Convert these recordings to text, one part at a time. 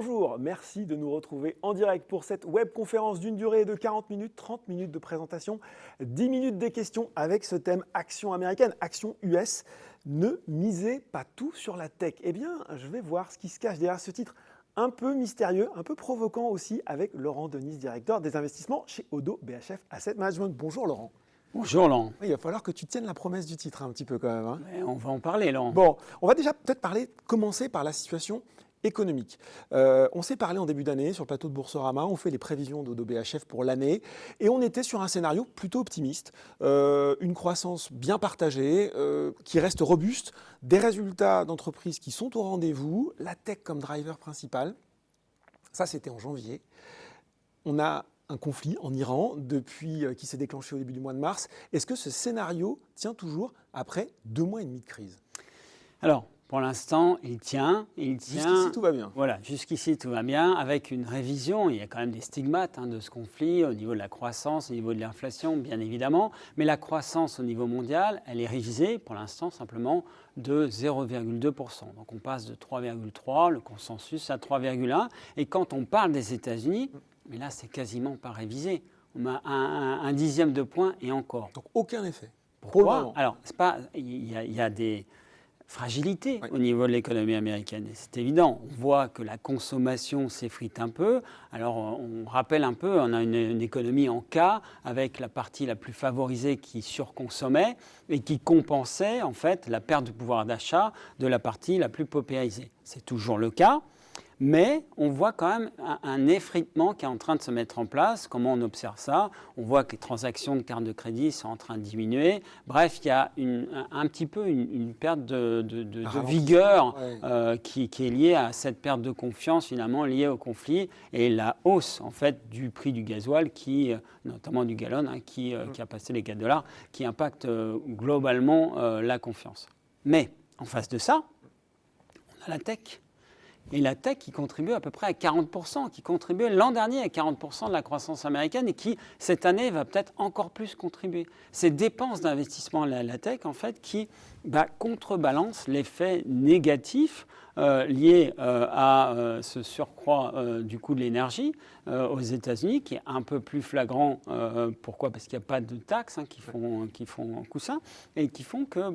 Bonjour, merci de nous retrouver en direct pour cette webconférence d'une durée de 40 minutes, 30 minutes de présentation, 10 minutes des questions avec ce thème Action américaine, Action US. Ne misez pas tout sur la tech. Eh bien, je vais voir ce qui se cache derrière ce titre un peu mystérieux, un peu provoquant aussi avec Laurent Denis, directeur des investissements chez Oddo BHF Asset Management. Bonjour Laurent. Bonjour Laurent. Il va falloir que tu tiennes la promesse du titre un petit peu quand même. Hein. On va en parler Laurent. Bon, on va déjà peut-être commencer par la situation économique. On s'est parlé en début d'année sur le plateau de Boursorama, on fait les prévisions d'Oddo BHF pour l'année et on était sur un scénario plutôt optimiste, une croissance bien partagée, qui reste robuste, des résultats d'entreprises qui sont au rendez-vous, la tech comme driver principal. Ça, c'était en janvier. On a un conflit en Iran qui s'est déclenché au début du mois de mars. Est-ce que ce scénario tient toujours après 2 mois et demi de crise ? Alors, pour l'instant, il tient. Jusqu'ici, tout va bien. Voilà, jusqu'ici, tout va bien, avec une révision. Il y a quand même des stigmates de ce conflit au niveau de la croissance, au niveau de l'inflation, bien évidemment. Mais la croissance au niveau mondial, elle est révisée, pour l'instant, simplement de 0,2%. Donc, on passe de 3,3, le consensus, à 3,1. Et quand on parle des États-Unis, mais là, c'est quasiment pas révisé. On a un dixième de point et encore. Donc, aucun effet. Pourquoi ? Alors, il y a des fragilités au niveau de l'économie américaine. Et c'est évident. On voit que la consommation s'effrite un peu. Alors, on rappelle un peu, on a une économie en K avec la partie la plus favorisée qui surconsommait et qui compensait en fait la perte de pouvoir d'achat de la partie la plus paupérisée. C'est toujours le cas. Mais on voit quand même un effritement qui est en train de se mettre en place. Comment on observe ça ? On voit que les transactions de cartes de crédit sont en train de diminuer. Bref, il y a un petit peu une perte de vigueur qui est liée à cette perte de confiance finalement liée au conflit et la hausse en fait du prix du gasoil, notamment du gallon, qui a passé les $4, qui impacte globalement la confiance. Mais en face de ça, on a la tech. Et la tech qui contribue à peu près à 40%, qui contribuait l'an dernier à 40% de la croissance américaine et qui, cette année, va peut-être encore plus contribuer. Ces dépenses d'investissement à la tech, en fait, qui contrebalancent l'effet négatif lié à ce surcroît du coût de l'énergie aux États-Unis, qui est un peu plus flagrant. Pourquoi ? Parce qu'il n'y a pas de taxes qui font un coussin et qui font que,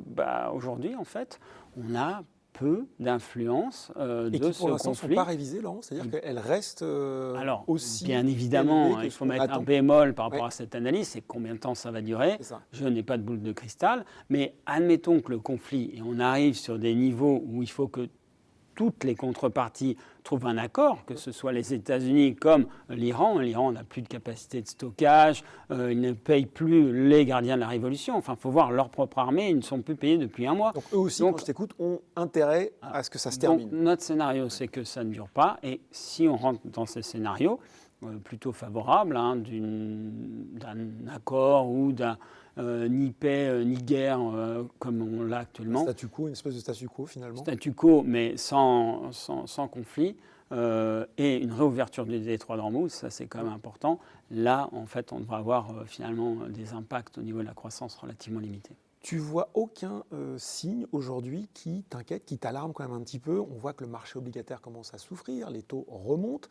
aujourd'hui, en fait, on a peu d'influence de ce conflit. Et qui, pour l'instant, ne sont pas révisées, Laurent ? C'est-à-dire qu'elles restent Alors, aussi bien évidemment, il faut mettre un bémol par rapport à cette analyse, c'est combien de temps ça va durer. Je n'ai pas de boule de cristal, mais admettons que le conflit, et on arrive sur des niveaux où il faut que toutes les contreparties trouvent un accord, que ce soit les États-Unis comme l'Iran. L'Iran n'a plus de capacité de stockage, ils ne payent plus les gardiens de la révolution. Enfin, il faut voir leur propre armée, ils ne sont plus payés depuis 1 mois. Donc eux aussi, quand je t'écoute, ont intérêt à ce que ça se termine. Donc, notre scénario, c'est que ça ne dure pas. Et si on rentre dans ce scénario, plutôt favorable, d'un accord ou d'un ni paix ni guerre comme on l'a actuellement. Statu quo, une espèce de statu quo finalement. Statu quo, mais sans conflit, et une réouverture du détroit d'Ormuz, ça c'est quand même important. Là, en fait, on devrait avoir finalement des impacts au niveau de la croissance relativement limités. Tu vois aucun signe aujourd'hui qui t'inquiète, qui t'alarme quand même un petit peu ? On voit que le marché obligataire commence à souffrir, les taux remontent.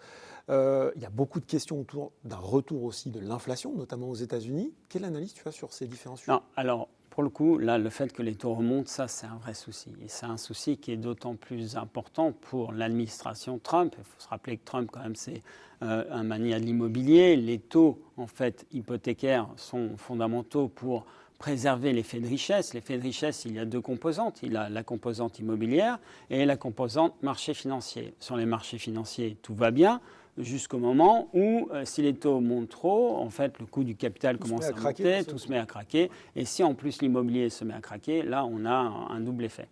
Il y a beaucoup de questions autour d'un retour aussi de l'inflation, notamment aux États-Unis. Quelle analyse tu as sur ces différents sujets ? Non, alors, pour le coup, là, le fait que les taux remontent, ça, c'est un vrai souci. Et c'est un souci qui est d'autant plus important pour l'administration Trump. Il faut se rappeler que Trump, quand même, c'est un mania de l'immobilier. Les taux, en fait, hypothécaires sont fondamentaux pour préserver l'effet de richesse. L'effet de richesse, il y a 2 composantes. Il y a la composante immobilière et la composante marché financier. Sur les marchés financiers, tout va bien jusqu'au moment où, si les taux montent trop, en fait, le coût du capital commence à monter, tout se met à craquer. Et si en plus l'immobilier se met à craquer, là, on a un double effet.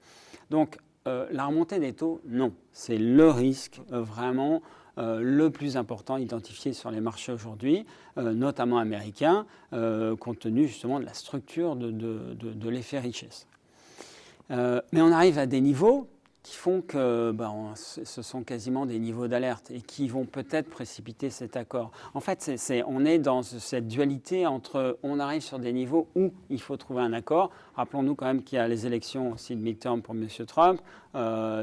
Donc, la remontée des taux, non. C'est le risque vraiment le plus important identifié sur les marchés aujourd'hui, notamment américains, compte tenu justement de la structure de l'effet richesse. Mais on arrive à des niveaux qui font que ce sont quasiment des niveaux d'alerte et qui vont peut-être précipiter cet accord. En fait, on est dans cette dualité entre on arrive sur des niveaux où il faut trouver un accord. Rappelons-nous quand même qu'il y a les élections aussi de midterm pour M. Trump.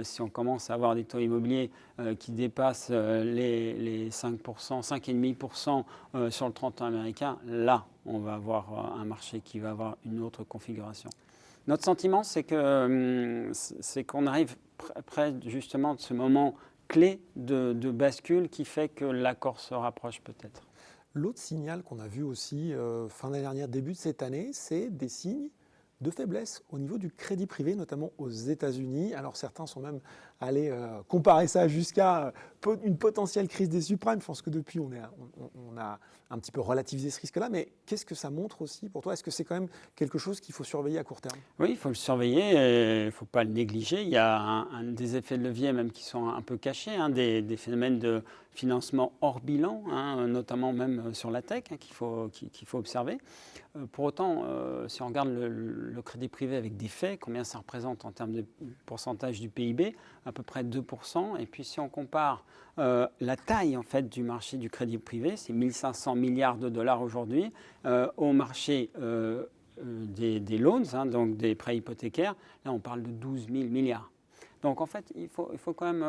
Si on commence à avoir des taux immobiliers qui dépassent les 5%, 5,5% sur le 30 ans américain, là, on va avoir un marché qui va avoir une autre configuration. Notre sentiment, c'est qu'on arrive près justement de ce moment clé de bascule qui fait que l'accord se rapproche peut-être. L'autre signal qu'on a vu aussi fin d'année dernière, début de cette année, c'est des signes de faiblesse au niveau du crédit privé, notamment aux États-Unis. Alors certains sont même allés comparer ça jusqu'à une potentielle crise des subprimes. Je pense que depuis, on a un petit peu relativisé ce risque-là. Mais qu'est-ce que ça montre aussi pour toi? Est-ce que c'est quand même quelque chose qu'il faut surveiller à court terme? Oui, il faut le surveiller et il ne faut pas le négliger. Il y a des effets de levier même qui sont un peu cachés, des phénomènes de financement hors bilan, notamment même sur la tech, qu'il faut observer. Pour autant, si on regarde le crédit privé avec des faits, combien ça représente en termes de pourcentage du PIB, à peu près 2%. Et puis si on compare la taille en fait, du marché du crédit privé, c'est 1 500 milliards de dollars aujourd'hui, au marché des loans, donc des prêts hypothécaires, là on parle de 12 000 milliards. Donc en fait, il faut quand même,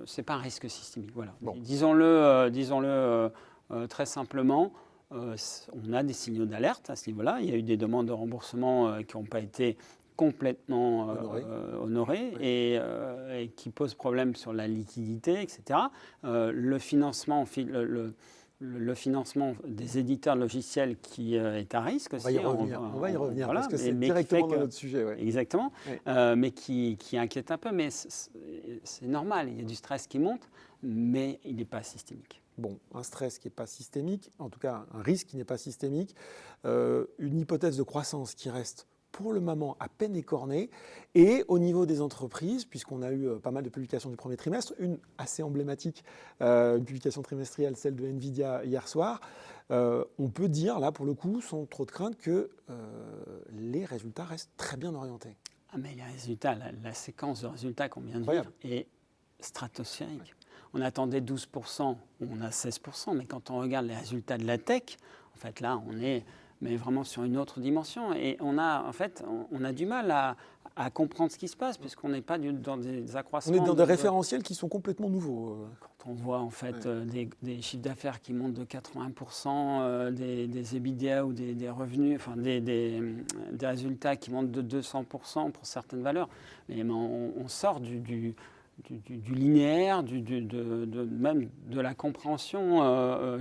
c'est pas un risque systémique. Voilà. Bon. Disons-le très simplement. On a des signaux d'alerte à ce niveau-là. Il y a eu des demandes de remboursement qui n'ont pas été complètement honorées et qui posent problème sur la liquidité, etc. Le financement des éditeurs de logiciels qui est à risque aussi. On va y revenir voilà, parce que c'est directement dans notre sujet. Ouais. Exactement, mais qui inquiète un peu. Mais c'est normal, il y a du stress qui monte, mais il n'est pas systémique. Bon, un stress qui n'est pas systémique, en tout cas un risque qui n'est pas systémique, une hypothèse de croissance qui reste pour le moment à peine écornée, et au niveau des entreprises, puisqu'on a eu pas mal de publications du premier trimestre, une assez emblématique, une publication trimestrielle, celle de Nvidia hier soir, on peut dire, là pour le coup, sans trop de crainte, que les résultats restent très bien orientés. Ah mais les résultats, la séquence de résultats qu'on vient de vivre est stratosphérique. Ouais. On attendait 12%, on a 16%, mais quand on regarde les résultats de la tech, en fait là, on est vraiment sur une autre dimension. Et on a du mal à comprendre ce qui se passe, puisqu'on n'est pas dans des accroissements. On est dans des référentiels qui sont complètement nouveaux. Quand on voit en fait des chiffres d'affaires qui montent de 80%, des EBITDA ou des revenus, enfin des résultats qui montent de 200% pour certaines valeurs, mais on sort du linéaire, même de la compréhension,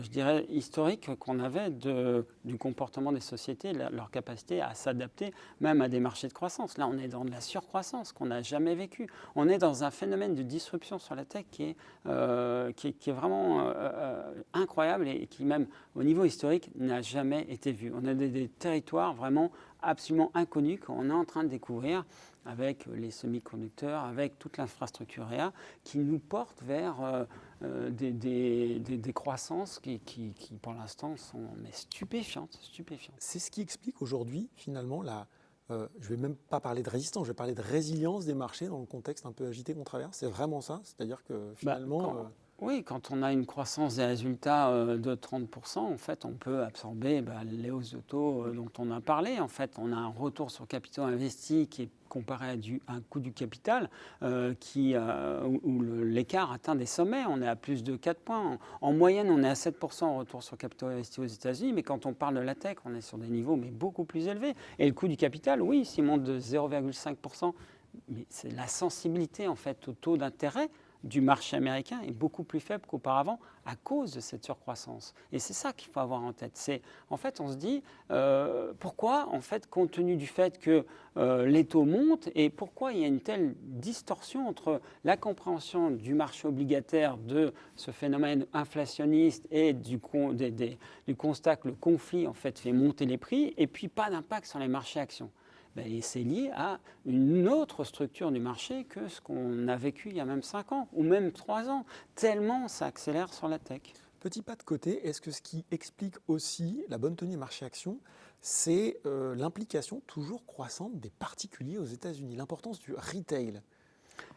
je dirais, historique qu'on avait du comportement des sociétés, leur capacité à s'adapter même à des marchés de croissance. Là, on est dans de la surcroissance qu'on n'a jamais vécue. On est dans un phénomène de disruption sur la tech qui est vraiment incroyable et qui, même au niveau historique, n'a jamais été vu. On a des territoires vraiment absolument inconnus qu'on est en train de découvrir avec les semi-conducteurs, avec toute l'infrastructure IA, qui nous portent vers des croissances qui, pour l'instant, sont stupéfiantes. C'est ce qui explique aujourd'hui, finalement, je ne vais même pas parler de résistance, je vais parler de résilience des marchés dans le contexte un peu agité qu'on traverse. C'est vraiment ça? C'est-à-dire que, finalement... Oui, quand on a une croissance des résultats de 30%, en fait, on peut absorber les hausses de taux dont on a parlé. En fait, on a un retour sur capitaux investis qui est comparé à un coût du capital où l'écart atteint des sommets. On est à plus de 4 points. En moyenne, on est à 7% en retour sur capitaux investis aux États-Unis, mais quand on parle de la tech, on est sur des niveaux beaucoup plus élevés. Et le coût du capital, oui, s'il monte de 0,5%, mais c'est la sensibilité en fait au taux d'intérêt du marché américain est beaucoup plus faible qu'auparavant à cause de cette surcroissance. Et c'est ça qu'il faut avoir en tête. En fait, on se dit, pourquoi, en fait, compte tenu du fait que les taux montent, et pourquoi il y a une telle distorsion entre la compréhension du marché obligataire de ce phénomène inflationniste et du constat que le conflit, en fait, fait monter les prix, et puis pas d'impact sur les marchés actions. Et c'est lié à une autre structure du marché que ce qu'on a vécu il y a même 5 ans, ou même 3 ans, tellement ça accélère sur la tech. Petit pas de côté, est-ce que ce qui explique aussi la bonne tenue marché-action, c'est l'implication toujours croissante des particuliers aux États-Unis, l'importance du retail?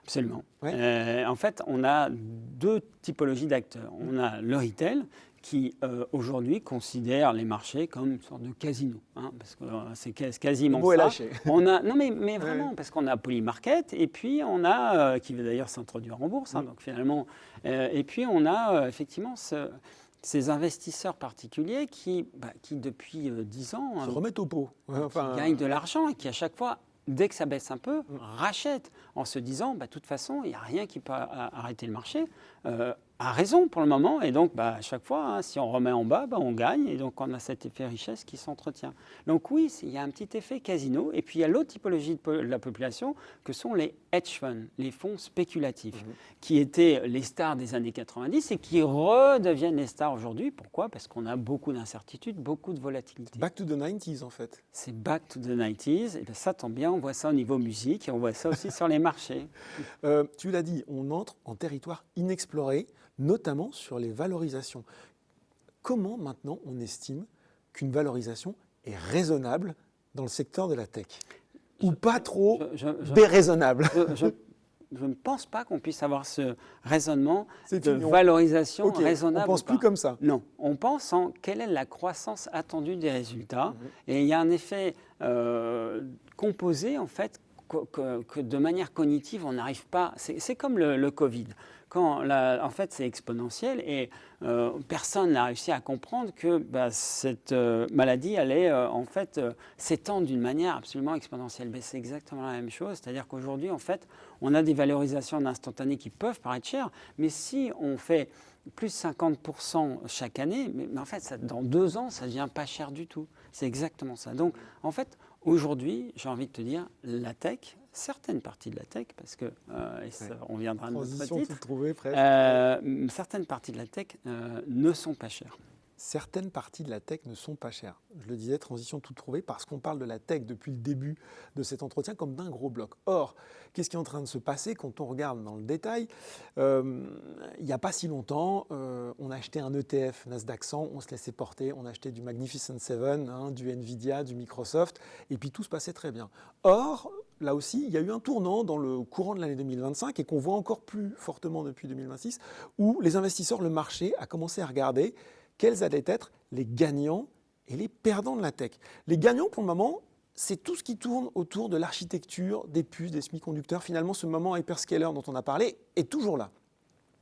Absolument. Ouais. En fait, on a deux typologies d'acteurs. On a le retail qui, aujourd'hui, considère les marchés comme une sorte de casino. Parce que c'est quasiment Le mot est ça. lâché. Non, mais vraiment, parce qu'on a Polymarket, et puis on a, qui va d'ailleurs s'introduire en bourse, donc finalement, et puis on a effectivement ces investisseurs particuliers qui depuis 10 ans, Se remettre au pot. qui gagnent de l'argent et qui, à chaque fois, dès que ça baisse un peu, rachètent en se disant, de toute façon, il n'y a rien qui peut arrêter le marché. A raison pour le moment, et donc à chaque fois, si on remet en bas, on gagne, et donc on a cet effet richesse qui s'entretient. Donc oui, il y a un petit effet casino, et puis il y a l'autre typologie de la population, que sont les hedge funds, les fonds spéculatifs, qui étaient les stars des années 90 et qui redeviennent les stars aujourd'hui. Pourquoi ? Parce qu'on a beaucoup d'incertitudes, beaucoup de volatilité. Back to the 90s en fait. C'est back to the 90s, et ça tombe bien, on voit ça au niveau musique, et on voit ça aussi sur les marchés. Tu l'as dit, on entre en territoire inexploré, notamment sur les valorisations. Comment maintenant on estime qu'une valorisation est raisonnable dans le secteur de la tech? Ou pas trop déraisonnable? Je ne pense pas qu'on puisse avoir ce raisonnement de fini, valorisation raisonnable. On ne pense plus comme ça. Non, on pense en quelle est la croissance attendue des résultats. Et il y a un effet composé, en fait, que de manière cognitive, on n'arrive pas. C'est comme le Covid. En fait, c'est exponentiel et personne n'a réussi à comprendre que cette maladie allait en fait s'étendre d'une manière absolument exponentielle. Mais c'est exactement la même chose, c'est-à-dire qu'aujourd'hui, en fait, on a des valorisations en instantané qui peuvent paraître chères, mais si on fait plus 50% chaque année, mais en fait, dans 2 ans, ça ne devient pas cher du tout. C'est exactement ça. Donc, en fait, aujourd'hui, j'ai envie de te dire, la tech, certaines parties de la tech, parce que on viendra à notre titre, certaines parties de la tech ne sont pas chères. Certaines parties de la tech ne sont pas chères. Je le disais, transition toute trouvée, parce qu'on parle de la tech depuis le début de cet entretien comme d'un gros bloc. Or, qu'est-ce qui est en train de se passer quand on regarde dans le détail? Il n'y a pas si longtemps, on a acheté un ETF Nasdaq 100, on se laissait porter, on a acheté du Magnificent Seven, du Nvidia, du Microsoft, et puis tout se passait très bien. Or, là aussi, il y a eu un tournant dans le courant de l'année 2025 et qu'on voit encore plus fortement depuis 2026, où les investisseurs, le marché a commencé à regarder quels allaient être les gagnants et les perdants de la tech. Les gagnants, pour le moment, c'est tout ce qui tourne autour de l'architecture, des puces, des semi-conducteurs. Finalement, ce moment hyperscaler dont on a parlé est toujours là,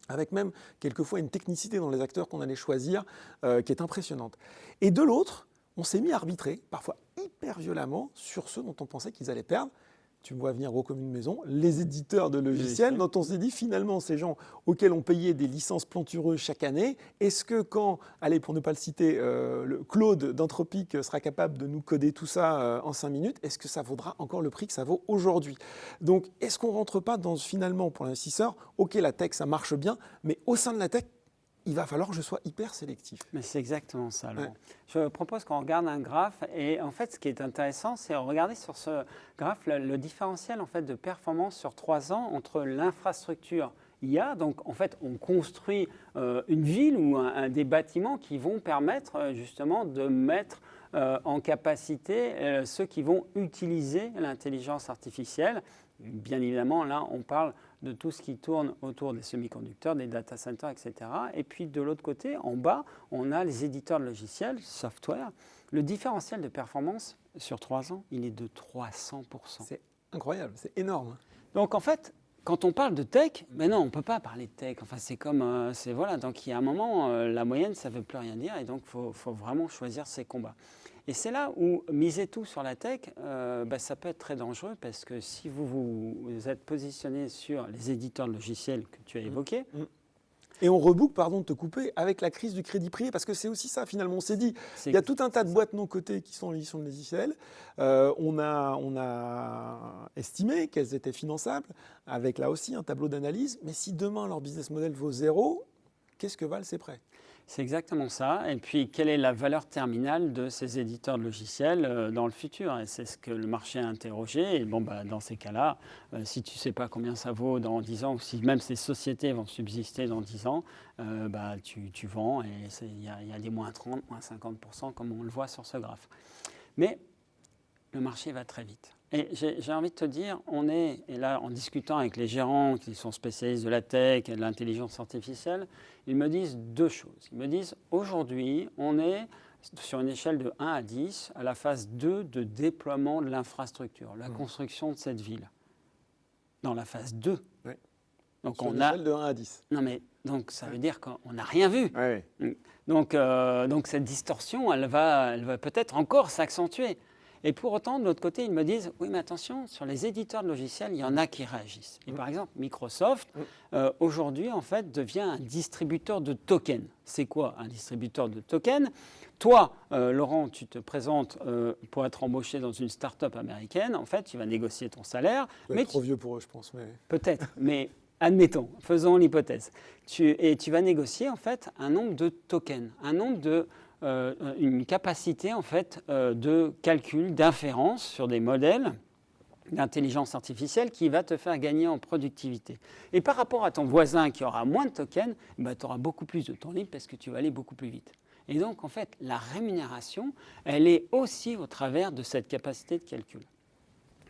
avec même quelquefois une technicité dans les acteurs qu'on allait choisir qui est impressionnante. Et de l'autre, on s'est mis à arbitrer, parfois hyper violemment, sur ceux dont on pensait qu'ils allaient perdre. Tu me vois venir gros comme une maison, les éditeurs de logiciels, dont on s'est dit finalement ces gens auxquels on payait des licences plantureuses chaque année, est-ce que quand, allez pour ne pas le citer, le Claude d'Anthropic sera capable de nous coder tout ça en 5 minutes, est-ce que ça vaudra encore le prix que ça vaut aujourd'hui? Donc est-ce qu'on ne rentre pas dans finalement pour l'investisseur, ok la tech ça marche bien, mais au sein de la tech, il va falloir que je sois hyper sélectif. Mais c'est exactement ça, Laurent. Ouais. Je propose qu'on regarde un graphe et en fait, ce qui est intéressant, c'est regarder sur ce graphe le différentiel en fait, de performance sur 3 ans entre l'infrastructure IA. Donc, en fait, on construit une ville ou des bâtiments qui vont permettre justement de mettre en capacité ceux qui vont utiliser l'intelligence artificielle. Bien évidemment, là, on parle de tout ce qui tourne autour des semi-conducteurs, des data centers, etc. Et puis, de l'autre côté, en bas, on a les éditeurs de logiciels, software. Le différentiel de performance sur 3 ans, il est de 300%. C'est incroyable, c'est énorme. Donc, en fait, quand on parle de tech, mais non, on ne peut pas parler de tech. Enfin, c'est comme, voilà. Donc, il y a un moment, la moyenne, ça ne veut plus rien dire. Et donc, il faut vraiment choisir ses combats. Et c'est là où miser tout sur la tech, ça peut être très dangereux parce que si vous êtes positionné sur les éditeurs de logiciels que tu as évoqués. Et on reboucle, pardon de te couper, avec la crise du crédit privé, parce que c'est aussi ça finalement, on s'est dit, il y a tout un tas de boîtes non cotées qui sont en édition de logiciels, on a estimé qu'elles étaient finançables, avec là aussi un tableau d'analyse, mais si demain leur business model vaut 0, qu'est-ce que valent ces prêts ? C'est exactement ça. Et puis, quelle est la valeur terminale de ces éditeurs de logiciels dans le futur? Et c'est ce que le marché a interrogé. Et dans ces cas-là, si tu ne sais pas combien ça vaut dans 10 ans, ou si même ces sociétés vont subsister dans 10 ans, tu vends et il y a des moins 30, moins 50%, comme on le voit sur ce graphe. Mais le marché va très vite. Et j'ai envie de te dire, et là en discutant avec les gérants qui sont spécialistes de la tech et de l'intelligence artificielle, ils me disent deux choses. Ils me disent, aujourd'hui, on est sur une échelle de 1 à 10 à la phase 2 de déploiement de l'infrastructure, la construction de cette ville. Dans la phase 2. Oui. Donc sur une échelle de 1 à 10. Non mais, donc ça veut dire qu'on n'a rien vu. Oui. Donc cette distorsion, elle va peut-être encore s'accentuer. Et pour autant, de l'autre côté, ils me disent, oui, mais attention, sur les éditeurs de logiciels, il y en a qui réagissent. Et par exemple, Microsoft, aujourd'hui, en fait, devient un distributeur de tokens. C'est quoi un distributeur de tokens? Toi, Laurent, tu te présentes pour être embauché dans une start-up américaine. En fait, tu vas négocier ton salaire. Mais trop vieux pour eux, je pense. Peut-être, mais admettons, faisons l'hypothèse. Tu vas négocier, en fait, un nombre de tokens, un nombre de... une capacité en fait de calcul, d'inférence sur des modèles d'intelligence artificielle qui va te faire gagner en productivité. Et par rapport à ton voisin qui aura moins de tokens, tu auras beaucoup plus de temps libre parce que tu vas aller beaucoup plus vite. Et donc en fait, la rémunération, elle est aussi au travers de cette capacité de calcul.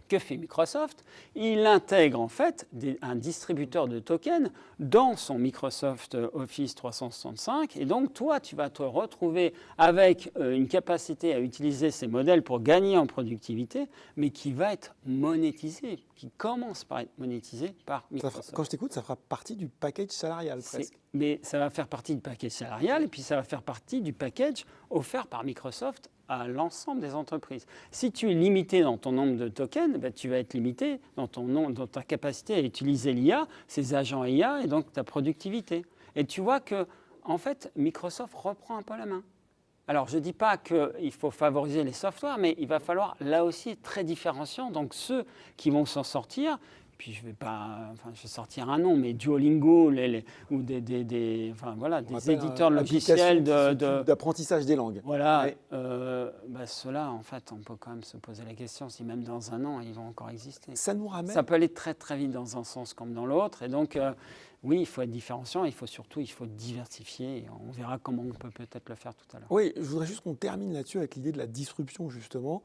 Que fait Microsoft? Il intègre en fait un distributeur de tokens dans son Microsoft Office 365 et donc toi tu vas te retrouver avec une capacité à utiliser ces modèles pour gagner en productivité mais qui va être monétisé, qui commence par être monétisé par Microsoft. Quand je t'écoute, ça fera partie du package salarial presque. Mais ça va faire partie du package salarial et puis ça va faire partie du package offert par Microsoft à l'ensemble des entreprises. Si tu es limité dans ton nombre de tokens, tu vas être limité dans ta capacité à utiliser l'IA, ces agents IA et donc ta productivité. Et tu vois que, en fait, Microsoft reprend un peu la main. Alors, je ne dis pas qu'il faut favoriser les softwares, mais il va falloir là aussi être très différenciant. Donc, ceux qui vont s'en sortir, puis je vais sortir un nom, mais Duolingo ou des éditeurs de logiciels d'apprentissage des langues. Voilà, ceux-là, en fait, on peut quand même se poser la question si même dans un an, ils vont encore exister. Ça nous ramène. Ça peut aller très très vite dans un sens comme dans l'autre, et donc oui, il faut être différenciant, il faut diversifier, et on verra comment on peut peut-être le faire tout à l'heure. Oui, je voudrais juste qu'on termine là-dessus avec l'idée de la disruption, justement.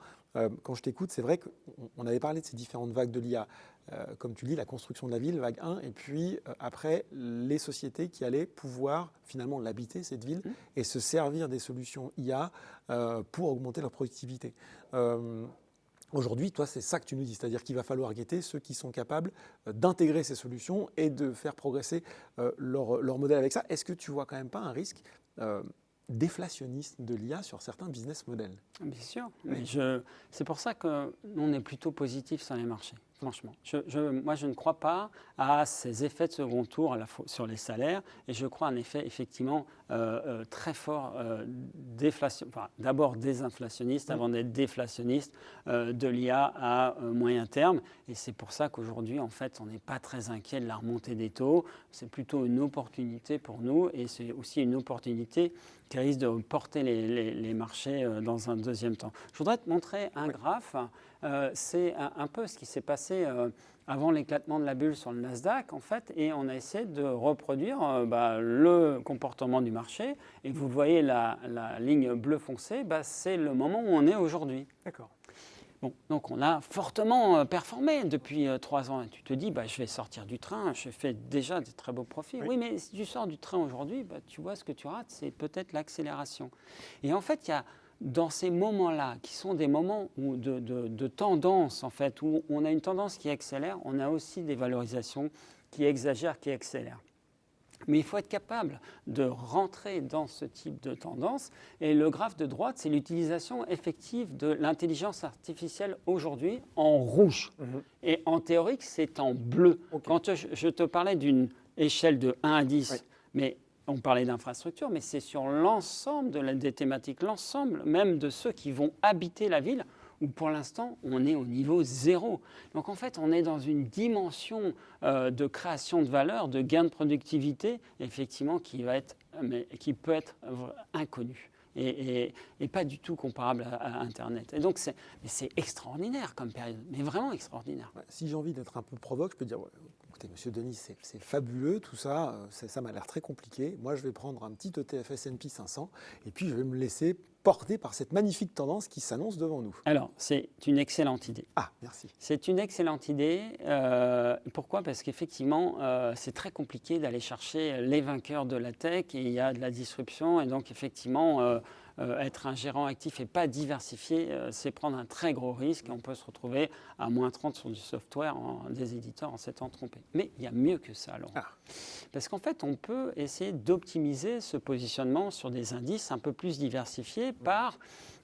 Quand je t'écoute, c'est vrai qu'on avait parlé de ces différentes vagues de l'IA. Comme tu dis, la construction de la ville, vague 1, et puis après, les sociétés qui allaient pouvoir finalement l'habiter, cette ville, et se servir des solutions IA pour augmenter leur productivité. Aujourd'hui, toi, c'est ça que tu nous dis, c'est-à-dire qu'il va falloir guetter ceux qui sont capables d'intégrer ces solutions et de faire progresser leur modèle avec ça. Est-ce que tu vois quand même pas un risque déflationniste de l'IA sur certains business models? Bien sûr, mais c'est pour ça que nous, on est plutôt positif sur les marchés, franchement. Moi, je ne crois pas à ces effets de second tour à la fois sur les salaires, et je crois à un effet effectivement très fort d'abord désinflationniste avant d'être déflationniste de l'IA à moyen terme. Et c'est pour ça qu'aujourd'hui, en fait, on n'est pas très inquiet de la remontée des taux. C'est plutôt une opportunité pour nous, et c'est aussi une opportunité qui risque de porter les marchés dans un deuxième temps. Je voudrais te montrer un graphe. C'est un peu ce qui s'est passé avant l'éclatement de la bulle sur le Nasdaq, en fait, et on a essayé de reproduire le comportement du marché. Et vous voyez la ligne bleu foncé, c'est le moment où on est aujourd'hui. D'accord. Bon, donc on a fortement performé depuis 3 ans. Et tu te dis, je vais sortir du train, je fais déjà des très beaux profits. Oui, mais si tu sors du train aujourd'hui, tu vois ce que tu rates, c'est peut-être l'accélération. Et en fait, il y a dans ces moments-là, qui sont des moments de tendance, en fait, où on a une tendance qui accélère, on a aussi des valorisations qui exagèrent, qui accélèrent. Mais il faut être capable de rentrer dans ce type de tendance. Et le graphe de droite, c'est l'utilisation effective de l'intelligence artificielle aujourd'hui en rouge. Et en théorique, c'est en bleu. Okay. Quand je te parlais d'une échelle de 1 à 10, mais on parlait d'infrastructure, mais c'est sur l'ensemble des thématiques, l'ensemble même de ceux qui vont habiter la ville, où pour l'instant, on est au niveau 0. Donc en fait, on est dans une dimension de création de valeur, de gain de productivité, effectivement, qui peut être inconnue. Et pas du tout comparable à Internet. Et donc, c'est extraordinaire comme période, mais vraiment extraordinaire. Si j'ai envie d'être un peu provoque, je peux dire, écoutez, monsieur Denis, c'est fabuleux, tout ça, ça m'a l'air très compliqué. Moi, je vais prendre un petit ETF S&P 500, et puis je vais me laisser porté par cette magnifique tendance qui s'annonce devant nous? Alors, c'est une excellente idée. Ah, merci. C'est une excellente idée. Pourquoi? Parce qu'effectivement, c'est très compliqué d'aller chercher les vainqueurs de la tech et il y a de la disruption. Et donc, effectivement, être un gérant actif et pas diversifié, c'est prendre un très gros risque. Et on peut se retrouver à moins 30 sur du software des éditeurs en s'étant trompé. Mais il y a mieux que ça, Laurent. Ah. Parce qu'en fait, on peut essayer d'optimiser ce positionnement sur des indices un peu plus diversifiés par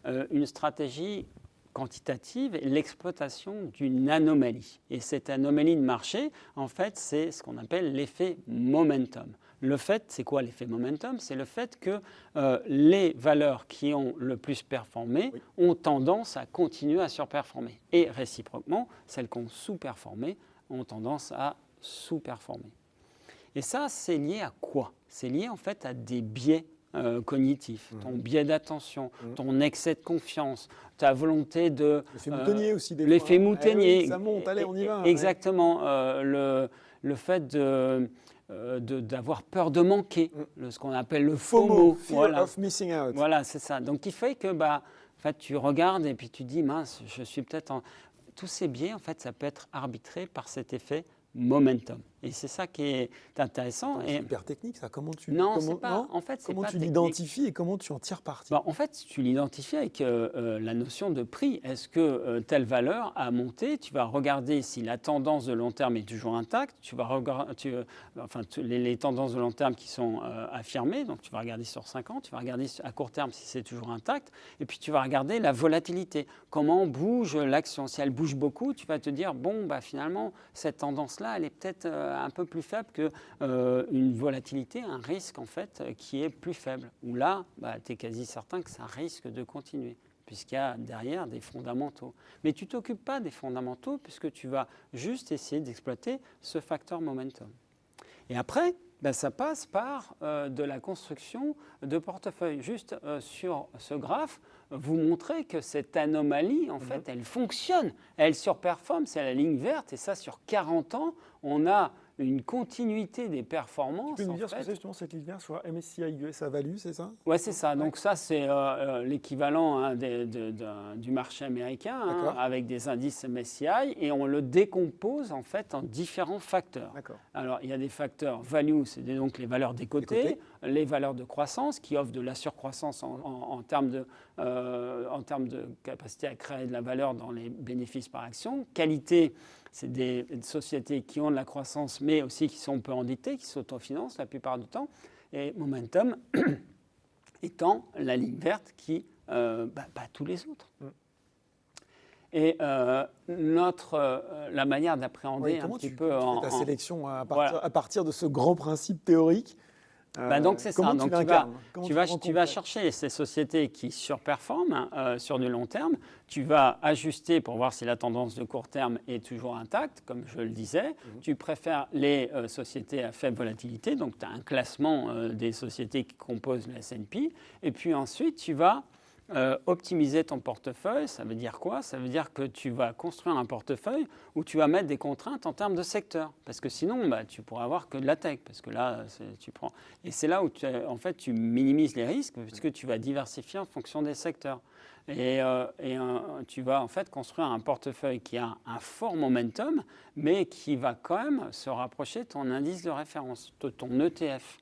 une stratégie quantitative et l'exploitation d'une anomalie. Et cette anomalie de marché, en fait, c'est ce qu'on appelle l'effet momentum. Le fait, c'est quoi l'effet momentum? C'est le fait que les valeurs qui ont le plus performé ont tendance à continuer à surperformer. Et réciproquement, celles qui ont sous-performé ont tendance à sous-performer. Et ça, c'est lié à quoi? C'est lié en fait à des biais cognitifs, ton biais d'attention, ton excès de confiance, ta volonté de... L'effet moutonnier aussi, des fois. L'effet moutonnier. Oui, ça monte, allez, on y va. Exactement. Le fait d'avoir peur de manquer, ce qu'on appelle le FOMO. Fear of missing out. Voilà, c'est ça. Donc, il fait que en fait, tu regardes et puis tu dis, mince, je suis peut-être en... Tous ces biais, en fait, ça peut être arbitré par cet effet momentum. Et c'est ça qui est intéressant. C'est hyper technique, ça. Comment tu... Non, c'est pas. En fait, comment pas tu l'identifies et comment tu en tires parti? En fait, tu l'identies avec la notion de prix. Est-ce que telle valeur a monté? Tu vas regarder si la tendance de long terme est toujours intacte. Tu vas regarder, les tendances de long terme qui sont affirmées. Donc, tu vas regarder sur 5 ans. Tu vas regarder à court terme si c'est toujours intact. Et puis, tu vas regarder la volatilité. Comment bouge l'action? Si elle bouge beaucoup, tu vas te dire, finalement, cette tendance-là, elle est peut-être un peu plus faible qu'une volatilité, un risque en fait qui est plus faible. Où là, tu es quasi certain que ça risque de continuer, puisqu'il y a derrière des fondamentaux. Mais tu ne t'occupes pas des fondamentaux, puisque tu vas juste essayer d'exploiter ce facteur momentum. Et après, ça passe par de la construction de portefeuille. Juste sur ce graphe, vous montrez que cette anomalie, en fait, elle fonctionne. Elle surperforme, c'est la ligne verte. Et ça, sur 40 ans, on a une continuité des performances. Tu peux nous dire ce que c'est justement cette ligne verte sur MSCI USA Value, c'est ça? Oui, c'est ça. Donc ça, c'est l'équivalent du marché américain avec des indices MSCI et on le décompose en fait en différents facteurs. Alors, il y a des facteurs value, c'est donc les valeurs des côtés, les valeurs de croissance qui offrent de la surcroissance en termes de capacité à créer de la valeur dans les bénéfices par action. Qualité, c'est des sociétés qui ont de la croissance, mais aussi qui sont peu endettées, qui s'autofinancent la plupart du temps. Et momentum étant la ligne verte qui bat tous les autres. Et la manière d'appréhender un petit peu... Comment tu fais ta sélection à partir de ce grand principe théorique? Donc c'est ça. Donc tu vas chercher ces sociétés qui surperforment sur du long terme. Tu vas ajuster pour voir si la tendance de court terme est toujours intacte, comme je le disais. Tu préfères les sociétés à faible volatilité. Donc tu as un classement des sociétés qui composent le S&P. Et puis ensuite, tu vas optimiser ton portefeuille. Ça veut dire quoi? Ça veut dire que tu vas construire un portefeuille où tu vas mettre des contraintes en termes de secteur. Parce que sinon, tu pourras avoir que de la tech. Parce que là, tu prends... Et c'est là où tu minimises les risques, puisque tu vas diversifier en fonction des secteurs. Et tu vas en fait construire un portefeuille qui a un fort momentum, mais qui va quand même se rapprocher de ton indice de référence, de ton ETF.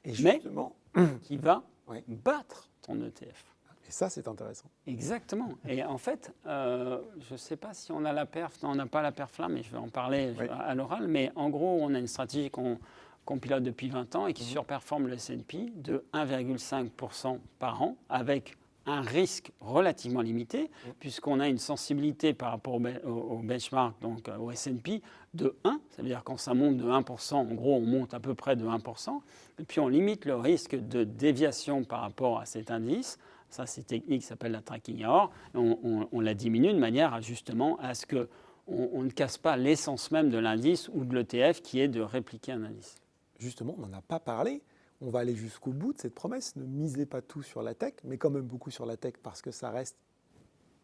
Et justement... Mais qui va battre ton ETF. Et ça, c'est intéressant. Exactement. Et en fait, je ne sais pas si on a la perf. Non, on n'a pas la perf là, mais je vais en parler à l'oral. Mais en gros, on a une stratégie qu'on pilote depuis 20 ans et qui surperforme le S&P de 1,5% par an avec un risque relativement limité, puisqu'on a une sensibilité par rapport au benchmark, donc au S&P, de 1. Ça veut dire quand ça monte de 1%, en gros, on monte à peu près de 1%. Et puis, on limite le risque de déviation par rapport à cet indice. Ça, c'est technique, ça s'appelle la tracking error. On la diminue de manière justement à ce qu'on ne casse pas l'essence même de l'indice ou de l'ETF qui est de répliquer un indice. Justement, on n'en a pas parlé. On va aller jusqu'au bout de cette promesse. Ne misez pas tout sur la tech, mais quand même beaucoup sur la tech parce que ça reste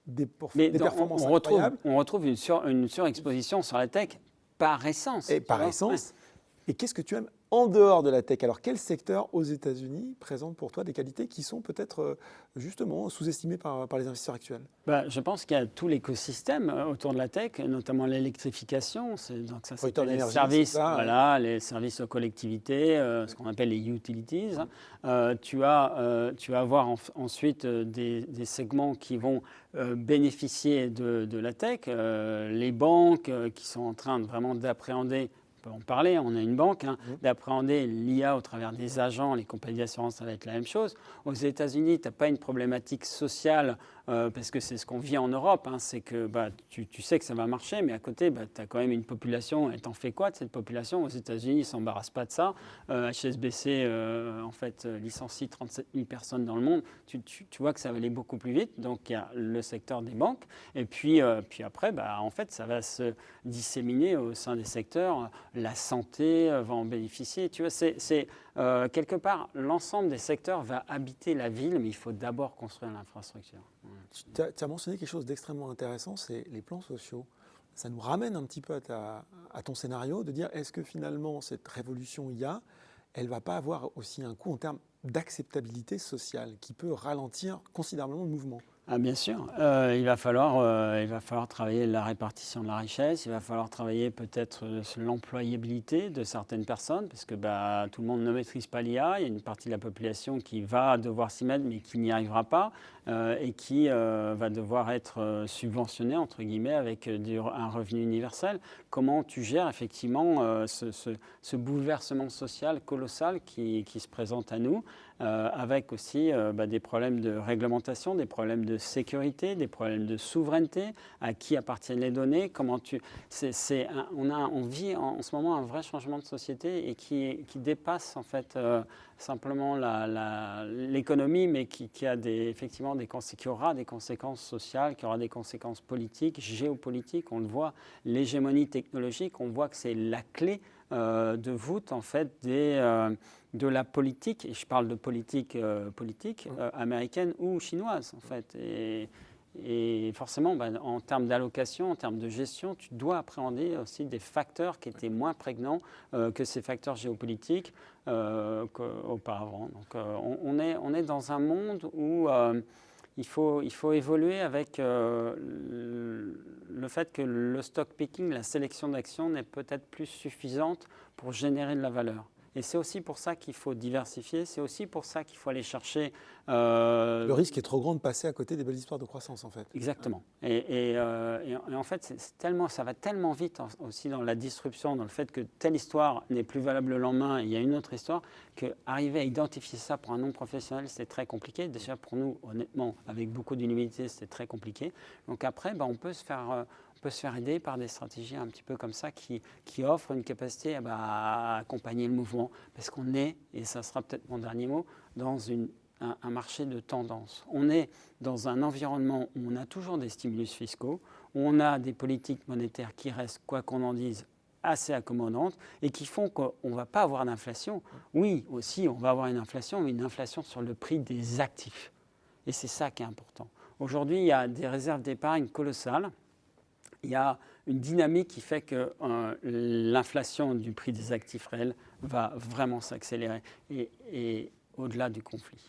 des performances incroyables. On retrouve une surexposition sur la tech par essence. Et par essence. Et qu'est-ce que tu aimes en dehors de la tech. Alors, quel secteur aux États-Unis présente pour toi des qualités qui sont peut-être justement sous-estimées par les investisseurs actuels? Je pense qu'il y a tout l'écosystème autour de la tech, notamment l'électrification. Donc ça, c'est les services, voilà, les services aux collectivités, ce qu'on appelle les utilities. Tu vas avoir ensuite des segments qui vont bénéficier de la tech. Les banques qui sont en train vraiment d'appréhender, on peut en parler, on a une banque, d'appréhender l'IA au travers des agents, les compagnies d'assurance, ça va être la même chose. Aux États-Unis, tu n'as pas une problématique sociale, parce que c'est ce qu'on vit en Europe, c'est que tu sais que ça va marcher, mais à côté, tu as quand même une population, et t'en fais quoi de cette population? Aux États-Unis, ils ne s'embarrassent pas de ça. HSBC, en fait, licencie 37 000 personnes dans le monde. Tu vois que ça va aller beaucoup plus vite, donc il y a le secteur des banques, et puis après, en fait, ça va se disséminer au sein des secteurs. La santé va en bénéficier. Tu vois, c'est quelque part, l'ensemble des secteurs va habiter la ville, mais il faut d'abord construire l'infrastructure. Tu as mentionné quelque chose d'extrêmement intéressant, c'est les plans sociaux. Ça nous ramène un petit peu à ton scénario de dire, est-ce que finalement cette révolution IA, elle ne va pas avoir aussi un coût en termes d'acceptabilité sociale qui peut ralentir considérablement le mouvement? Bien sûr, il va falloir travailler la répartition de la richesse, il va falloir travailler peut-être sur l'employabilité de certaines personnes, parce que tout le monde ne maîtrise pas l'IA, il y a une partie de la population qui va devoir s'y mettre mais qui n'y arrivera pas, et qui va devoir être subventionnée, entre guillemets, avec un revenu universel. Comment tu gères effectivement ce bouleversement social colossal qui se présente à nous, avec aussi des problèmes de réglementation, des problèmes de sécurité, des problèmes de souveraineté, à qui appartiennent les données, on vit en ce moment un vrai changement de société et qui dépasse en fait simplement l'économie, mais qui a effectivement qui aura des conséquences sociales, qui aura des conséquences politiques, géopolitiques. On le voit, l'hégémonie technologique, on voit que c'est la clé de voûte en fait de la politique, et je parle de politique américaine ou chinoise en fait. Et forcément, en termes d'allocation, en termes de gestion, tu dois appréhender aussi des facteurs qui étaient moins prégnants que ces facteurs géopolitiques qu'auparavant. Donc on est dans un monde où il faut évoluer avec le fait que le stock picking, la sélection d'actions n'est peut-être plus suffisante pour générer de la valeur. Et c'est aussi pour ça qu'il faut diversifier, c'est aussi pour ça qu'il faut aller chercher... Le risque est trop grand de passer à côté des belles histoires de croissance, en fait. Exactement. Et en fait, ça va tellement vite aussi dans la disruption, dans le fait que telle histoire n'est plus valable le lendemain et il y a une autre histoire, qu'arriver à identifier ça pour un non-professionnel, c'est très compliqué. Déjà pour nous, honnêtement, avec beaucoup d'humilité, c'est très compliqué. Donc après, on peut se faire aider par des stratégies un petit peu comme ça qui offrent une capacité à accompagner le mouvement. Parce qu'on est, et ça sera peut-être mon dernier mot, dans un marché de tendance. On est dans un environnement où on a toujours des stimulus fiscaux, où on a des politiques monétaires qui restent, quoi qu'on en dise, assez accommodantes et qui font qu'on ne va pas avoir d'inflation. Oui, aussi, on va avoir une inflation, mais une inflation sur le prix des actifs. Et c'est ça qui est important. Aujourd'hui, il y a des réserves d'épargne colossales. Il y a une dynamique qui fait que l'inflation du prix des actifs réels va vraiment s'accélérer et au-delà du conflit.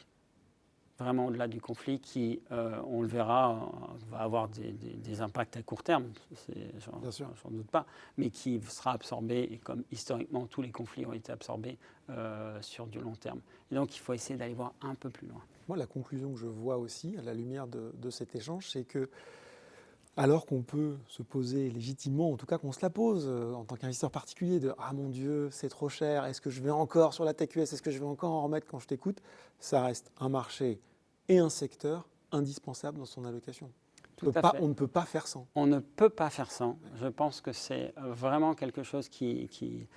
Vraiment au-delà du conflit qui, on le verra, va avoir des impacts à court terme, j'en doute pas, mais qui sera absorbé, et comme historiquement tous les conflits ont été absorbés sur du long terme. Et donc il faut essayer d'aller voir un peu plus loin. Moi, la conclusion que je vois aussi, à la lumière de cet échange, c'est que alors qu'on peut se poser légitimement, en tout cas qu'on se la pose en tant qu'investisseur particulier, de « Ah mon Dieu, c'est trop cher, est-ce que je vais encore sur la tech US, est-ce que je vais encore en remettre quand je t'écoute ?» Ça reste un marché et un secteur indispensable dans son allocation. On ne peut pas faire sans. On ne peut pas faire sans. Je pense que c'est vraiment quelque chose qui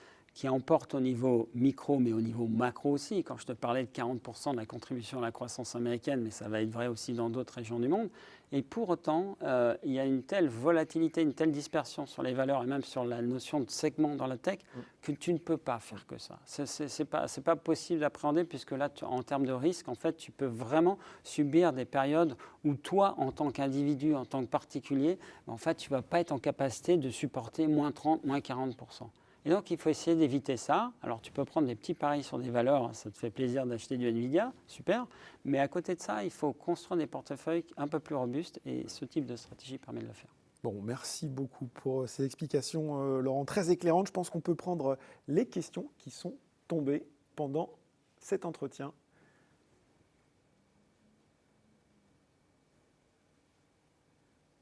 emporte au niveau micro, mais au niveau macro aussi. Quand je te parlais de 40% de la contribution à la croissance américaine, mais ça va être vrai aussi dans d'autres régions du monde. Et pour autant, il y a une telle volatilité, une telle dispersion sur les valeurs et même sur la notion de segment dans la tech que tu ne peux pas faire que ça. C'est pas possible d'appréhender puisque là, en termes de risque, en fait, tu peux vraiment subir des périodes où toi, en tant qu'individu, en tant que particulier, en fait, tu ne vas pas être en capacité de supporter moins 30, moins 40%. Et donc, il faut essayer d'éviter ça. Alors, tu peux prendre des petits paris sur des valeurs, ça te fait plaisir d'acheter du Nvidia, super. Mais à côté de ça, il faut construire des portefeuilles un peu plus robustes et ce type de stratégie permet de le faire. Bon, merci beaucoup pour ces explications, Laurent, très éclairantes. Je pense qu'on peut prendre les questions qui sont tombées pendant cet entretien.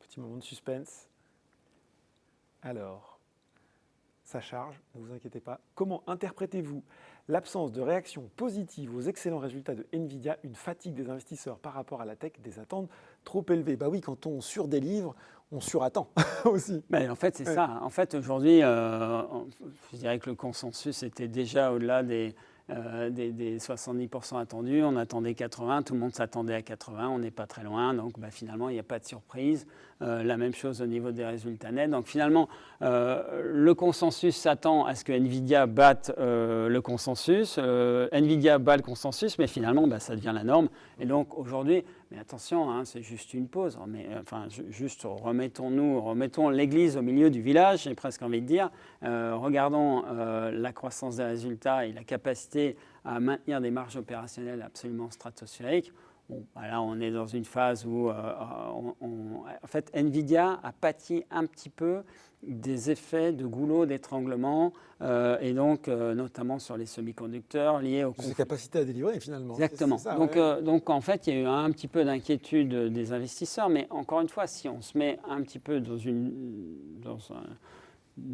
Petit moment de suspense. Alors, ça charge, ne vous inquiétez pas. Comment interprétez-vous l'absence de réaction positive aux excellents résultats de Nvidia, une fatigue des investisseurs par rapport à la tech, des attentes trop élevées? Bah oui, quand on surdélivre, on surattend aussi. Mais en fait, c'est ça. En fait, aujourd'hui, je dirais que le consensus était déjà au-delà des 70% attendus. On attendait 80, tout le monde s'attendait à 80, on n'est pas très loin. Donc finalement, il n'y a pas de surprise. La même chose au niveau des résultats nets. Donc finalement, le consensus s'attend à ce que Nvidia batte le consensus. Nvidia bat le consensus, mais finalement, ça devient la norme. Et donc aujourd'hui, mais attention, hein, c'est juste une pause. Mais, juste remettons l'église au milieu du village, j'ai presque envie de dire. Regardons la croissance des résultats et la capacité à maintenir des marges opérationnelles absolument stratosphériques. Bon, là, on est dans une phase où, en fait, Nvidia a pâti un petit peu des effets de goulot d'étranglement, et donc notamment sur les semi-conducteurs liés au conflit. Sa capacité à délivrer, finalement. Exactement. C'est ça, donc, en fait, il y a eu un petit peu d'inquiétude des investisseurs, mais encore une fois, si on se met un petit peu dans une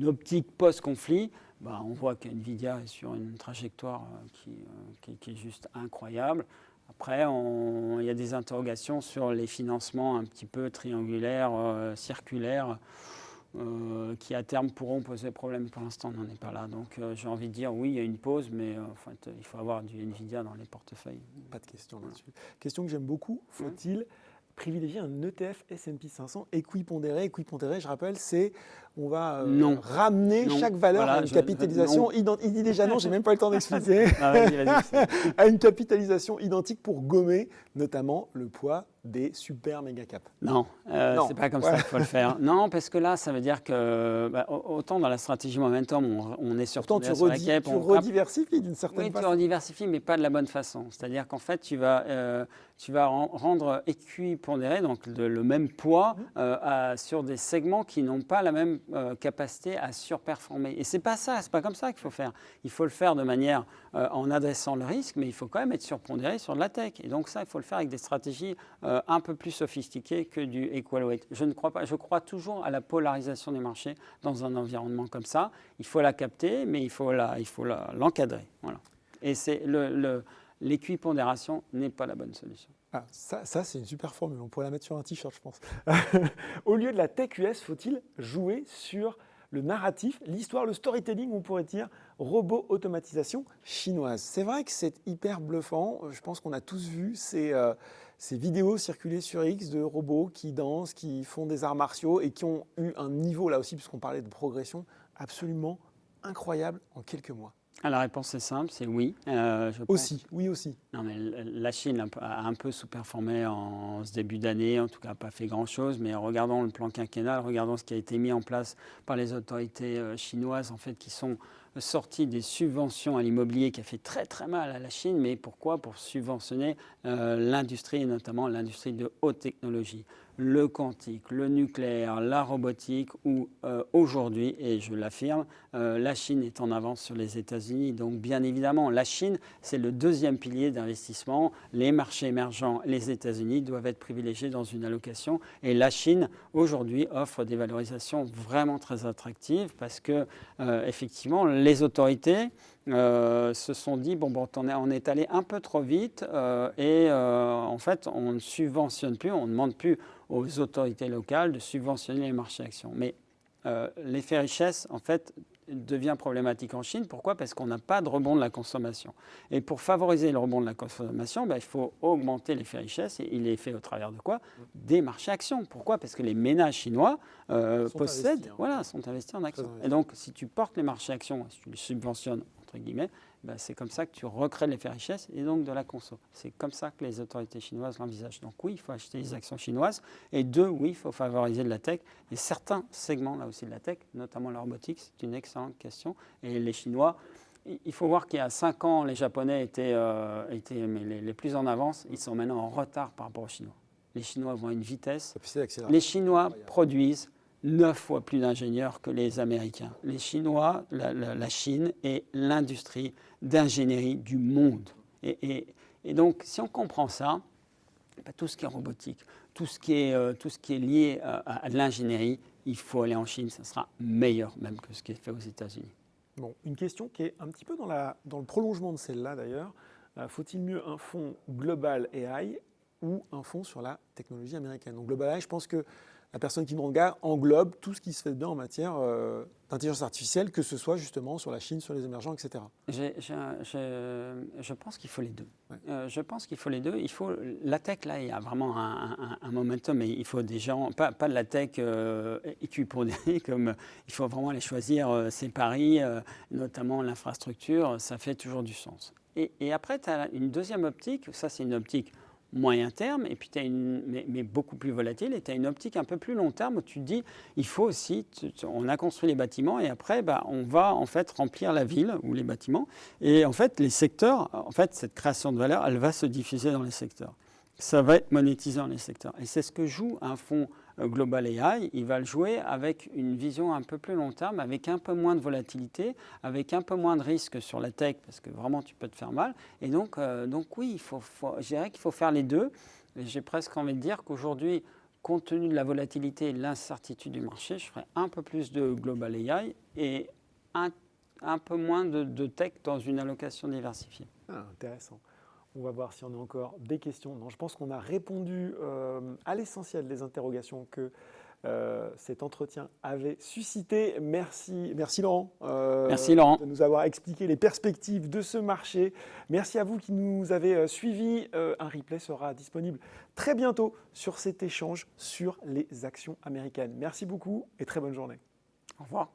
optique post-conflit, on voit qu'Nvidia est sur une trajectoire qui est juste incroyable. Après, il y a des interrogations sur les financements un petit peu triangulaires, circulaires, qui à terme pourront poser problème. Pour l'instant, on n'en est pas là. Donc j'ai envie de dire oui, il y a une pause, mais en fait, il faut avoir du Nvidia dans les portefeuilles. Pas de question là-dessus. Question que j'aime beaucoup, faut-il privilégier un ETF S&P 500 équipondéré? Équipondéré, je rappelle, c'est on va ramener chaque valeur à une capitalisation identique. Il dit déjà non, j'ai même pas le temps d'expliquer. À une capitalisation identique pour gommer notamment le poids des super méga caps. Non, c'est pas comme ça qu'il faut le faire. Non, parce que là, ça veut dire que autant dans la stratégie momentum, on est surtout sur la cap. Tu rediversifies d'une certaine façon. Oui, tu rediversifies, mais pas de la bonne façon. C'est-à-dire qu'en fait, tu vas rendre équipondéré, donc le même poids sur des segments qui n'ont pas la même capacité à surperformer. Et c'est pas comme ça qu'il faut faire. Il faut le faire de manière en adressant le risque, mais il faut quand même être surpondéré sur de la tech. Et donc ça, il faut le faire avec des stratégies un peu plus sophistiquées que du equal weight. Je ne crois pas. Je crois toujours à la polarisation des marchés dans un environnement comme ça. Il faut la capter, mais il faut l'encadrer. Voilà. Et c'est l'équipondération n'est pas la bonne solution. Ah, ça c'est une super formule, on pourrait la mettre sur un t-shirt, je pense. Au lieu de la tech US, faut-il jouer sur le narratif, l'histoire, le storytelling, on pourrait dire, robot automatisation chinoise? C'est vrai que c'est hyper bluffant. Je pense qu'on a tous vu ces vidéos circuler sur X de robots qui dansent, qui font des arts martiaux et qui ont eu un niveau, là aussi, puisqu'on parlait de progression, absolument incroyable en quelques mois. La réponse est simple, c'est oui. Oui aussi. Non, mais la Chine a un peu sous-performé en ce début d'année, en tout cas pas fait grand-chose, mais regardons le plan quinquennal, regardons ce qui a été mis en place par les autorités chinoises, en fait, qui sont sorties des subventions à l'immobilier qui a fait très très mal à la Chine. Mais pourquoi? Pour subventionner l'industrie, et notamment l'industrie de haute technologie. Le quantique, le nucléaire, la robotique, où aujourd'hui, et je l'affirme, la Chine est en avance sur les États-Unis. Donc bien évidemment, la Chine, c'est le deuxième pilier d'investissement. Les marchés émergents, les États-Unis doivent être privilégiés dans une allocation. Et la Chine, aujourd'hui, offre des valorisations vraiment très attractives parce que, effectivement, les autorités se sont dit, on est allé un peu trop vite et en fait, on ne subventionne plus, on ne demande plus aux autorités locales de subventionner les marchés actions. Mais l'effet richesse, en fait, devient problématique en Chine. Pourquoi? Parce qu'on n'a pas de rebond de la consommation. Et pour favoriser le rebond de la consommation, il faut augmenter l'effet richesse. Et il est fait au travers de quoi? Des marchés actions. Pourquoi? Parce que les ménages chinois sont investis en actions. Et donc, si tu portes les marchés actions, si tu les subventionnes entre guillemets, c'est comme ça que tu recrées de l'effet richesse et donc de la conso. C'est comme ça que les autorités chinoises l'envisagent. Donc oui, il faut acheter les actions chinoises. Et deux, oui, il faut favoriser de la tech. Et certains segments là aussi de la tech, notamment la robotique, c'est une excellente question. Et les Chinois, il faut voir qu'il y a 5 ans, les Japonais étaient les plus en avance. Ils sont maintenant en retard par rapport aux Chinois. Les Chinois vont à une vitesse. Les Chinois produisent 9 fois plus d'ingénieurs que les Américains. Les Chinois, la Chine est l'industrie d'ingénierie du monde. Et donc, si on comprend ça, tout ce qui est robotique, tout ce qui est lié à l'ingénierie, il faut aller en Chine. Ça sera meilleur même que ce qui est fait aux États-Unis. Bon, une question qui est un petit peu dans le prolongement de celle-là d'ailleurs. Faut-il mieux un fonds global AI ou un fonds sur la technologie américaine? Donc global AI, je pense que la personne qui nous regarde englobe tout ce qui se fait bien en matière d'intelligence artificielle, que ce soit justement sur la Chine, sur les émergents, etc. Je pense qu'il faut les deux. Ouais. Je pense qu'il faut les deux. La tech, là, il y a vraiment un momentum, mais il faut des gens, pas de la tech équipournée, comme il faut vraiment les choisir, ses paris, notamment l'infrastructure, ça fait toujours du sens. Et après, tu as une deuxième optique, ça c'est une optique moyen terme, et puis tu as mais beaucoup plus volatile, et tu as une optique un peu plus long terme où tu te dis, il faut aussi, on a construit les bâtiments, et après, on va en fait remplir la ville ou les bâtiments, et en fait, les secteurs, en fait, cette création de valeur, elle va se diffuser dans les secteurs. Ça va être monétisé dans les secteurs. Et c'est ce que joue un fonds Global AI. Il va le jouer avec une vision un peu plus long terme, avec un peu moins de volatilité, avec un peu moins de risque sur la tech, parce que vraiment, tu peux te faire mal. Et donc oui, je dirais qu'il faut faire les deux. Et j'ai presque envie de dire qu'aujourd'hui, compte tenu de la volatilité et de l'incertitude du marché, je ferais un peu plus de Global AI et un peu moins de tech dans une allocation diversifiée. Intéressant. On va voir si on a encore des questions. Non, je pense qu'on a répondu à l'essentiel des interrogations que cet entretien avait suscité. Merci Laurent. Merci Laurent. De nous avoir expliqué les perspectives de ce marché. Merci à vous qui nous avez suivis. Un replay sera disponible très bientôt sur cet échange sur les actions américaines. Merci beaucoup et très bonne journée. Au revoir.